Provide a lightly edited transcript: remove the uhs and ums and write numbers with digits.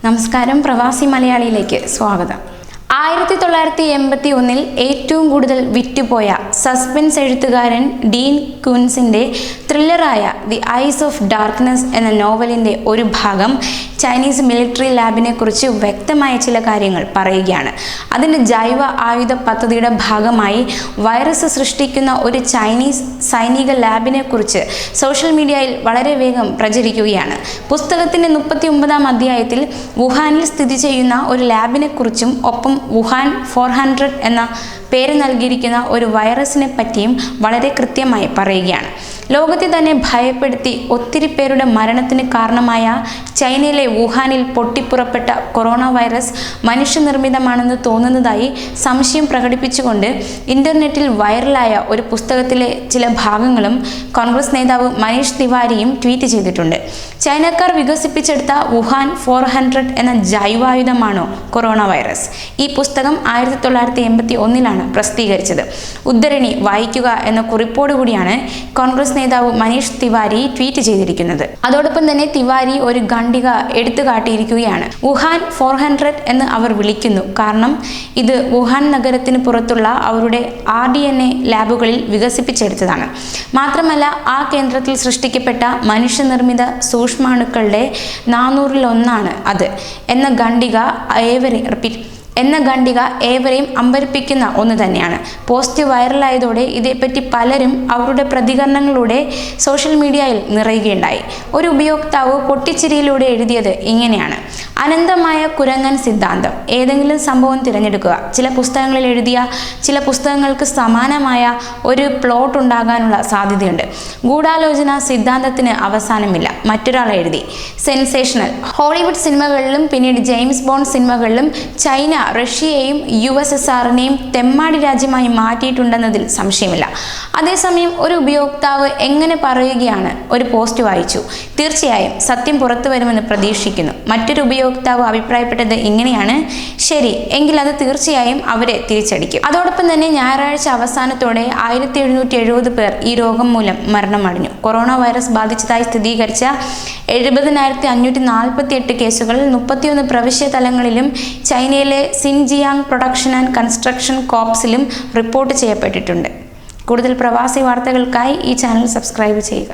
നമസ്കാരം, പ്രവാസി മലയാളിയിലേക്ക് സ്വാഗതം. 1981 ഏറ്റവും കൂടുതൽ വിറ്റുപോയ സസ്പെൻസ് എഴുത്തുകാരൻ ഡീൻ കുൻസിൻ്റെ ത്രില്ലറായ ദി ഐസ് ഓഫ് ഡാർക്ക്നെസ് എന്ന നോവലിൻ്റെ ഒരു ഭാഗം ചൈനീസ് മിലിറ്ററി ലാബിനെ കുറിച്ച് വ്യക്തമായ ചില കാര്യങ്ങൾ പറയുകയാണ്. അതിൻ്റെ ജൈവ ആയുധ പദ്ധതിയുടെ ഭാഗമായി വൈറസ് സൃഷ്ടിക്കുന്ന ഒരു ചൈനീസ് സൈനിക ലാബിനെ കുറിച്ച് സോഷ്യൽ മീഡിയയിൽ വളരെ വേഗം പ്രചരിക്കുകയാണ്. പുസ്തകത്തിൻ്റെ 39-ാം അധ്യായത്തിൽ വുഹാനിൽ സ്ഥിതി ചെയ്യുന്ന ഒരു ലാബിനെ കുറിച്ചും ഒപ്പം വുഹാൻ 400 എന്ന പേര് നൽകിയിരിക്കുന്ന ഒരു വൈറസിനെ പറ്റിയും വളരെ കൃത്യമായി പറയുകയാണ്. ലോകത്തെ തന്നെ ഭയപ്പെടുത്തി ഒത്തിരി പേരുടെ മരണത്തിന് കാരണമായ ചൈനയിലെ വുഹാനിൽ പൊട്ടിപ്പുറപ്പെട്ട കൊറോണ വൈറസ് മനുഷ്യനിർമ്മിതമാണെന്ന് തോന്നുന്നതായി സംശയം പ്രകടിപ്പിച്ചുകൊണ്ട് ഇന്റർനെറ്റിൽ വൈറലായ ഒരു പുസ്തകത്തിലെ ചില ഭാഗങ്ങളും കോൺഗ്രസ് നേതാവ് മനീഷ് തിവാരിയും ട്വീറ്റ് ചെയ്തിട്ടുണ്ട്. ചൈനക്കാർ വികസിപ്പിച്ചെടുത്ത വുഹാൻ 400 എന്ന ജൈവായുധമാണോ കൊറോണ വൈറസ്? ഈ പുസ്തകം 1981 പ്രസിദ്ധീകരിച്ചത്. ഉദ്ധരണി വായിക്കുക എന്ന കുറിപ്പോടുകൂടിയാണ് കോൺഗ്രസ് നേതാവ് മനീഷ് തിവാരി ട്വീറ്റ് ചെയ്തിരിക്കുന്നത്. അതോടൊപ്പം തന്നെ തിവാരി ഒരു ഖണ്ഡിക എടുത്തു കാട്ടിയിരിക്കുകയാണ്. വുഹാൻ 400 എന്ന് അവർ വിളിക്കുന്നു, കാരണം ഇത് വുഹാൻ നഗരത്തിന് പുറത്തുള്ള അവരുടെ RDNA ലാബുകളിൽ വികസിപ്പിച്ചെടുത്തതാണ്. മാത്രമല്ല, ആ കേന്ദ്രത്തിൽ സൃഷ്ടിക്കപ്പെട്ട മനുഷ്യനിർമ്മിത സൂക്ഷ്മാണുക്കളുടെ 400-ൽ-1 അത് എന്ന ഖണ്ഡിക ഏവരെയും അമ്പരിപ്പിക്കുന്ന ഒന്ന് തന്നെയാണ്. പോസ്റ്റ് വൈറലായതോടെ ഇതേപ്പറ്റി പലരും അവരുടെ പ്രതികരണങ്ങളിലൂടെ സോഷ്യൽ മീഡിയയിൽ നിറയുകയുണ്ടായി. ഒരു ഉപയോക്താവ് പൊട്ടിച്ചിരിയിലൂടെ എഴുതിയത് ഇങ്ങനെയാണ്: അനന്തമായ കുരങ്ങൻ സിദ്ധാന്തം. ഏതെങ്കിലും സംഭവം തിരഞ്ഞെടുക്കുക. ചില പുസ്തകങ്ങളിൽ എഴുതിയ ചില പുസ്തകങ്ങൾക്ക് സമാനമായ ഒരു പ്ലോട്ട് ഉണ്ടാകാനുള്ള സാധ്യതയുണ്ട്. ഗൂഢാലോചന സിദ്ധാന്തത്തിന് അവസാനമില്ല. മറ്റൊരാൾ എഴുതി: സെൻസേഷണൽ. ഹോളിവുഡ് സിനിമകളിലും പിന്നീട് ജെയിംസ് ബോണ്ട് സിനിമകളിലും ചൈന റഷ്യയെയും USSRനെയും തെമ്മാടി രാജ്യമായി മാറ്റിയിട്ടുണ്ടെന്നതിൽ സംശയമില്ല. അതേസമയം ഒരു ഉപയോക്താവ് എങ്ങനെ പറയുകയാണ്: ഒരു പോസ്റ്റ് വായിച്ചു, തീർച്ചയായും സത്യം പുറത്തു വരുമെന്ന് പ്രതീക്ഷിക്കുന്നു. മറ്റൊരു ഉപയോക്താവ് അഭിപ്രായപ്പെട്ടത് ഇങ്ങനെയാണ്: ശരി, എങ്കിൽ അത് തീർച്ചയായും അവരെ തിരിച്ചടിക്കും. അതോടൊപ്പം തന്നെ ഞായറാഴ്ച അവസാനത്തോടെ 1770 പേർ ഈ രോഗം മൂലം മരണമടഞ്ഞു. കൊറോണ വൈറസ് ബാധിച്ചതായി സ്ഥിരീകരിച്ച 70,548 കേസുകളിൽ 31 പ്രവിശ്യ തലങ്ങളിലും ചൈനയിലെ സിൻജിയാങ് പ്രൊഡക്ഷൻ ആൻഡ് കൺസ്ട്രക്ഷൻ കോർപ്സിലും റിപ്പോർട്ട് ചെയ്യപ്പെട്ടിട്ടുണ്ട്. കൂടുതൽ പ്രവാസി വാർത്തകൾക്കായി ഈ ചാനൽ സബ്സ്ക്രൈബ് ചെയ്യുക.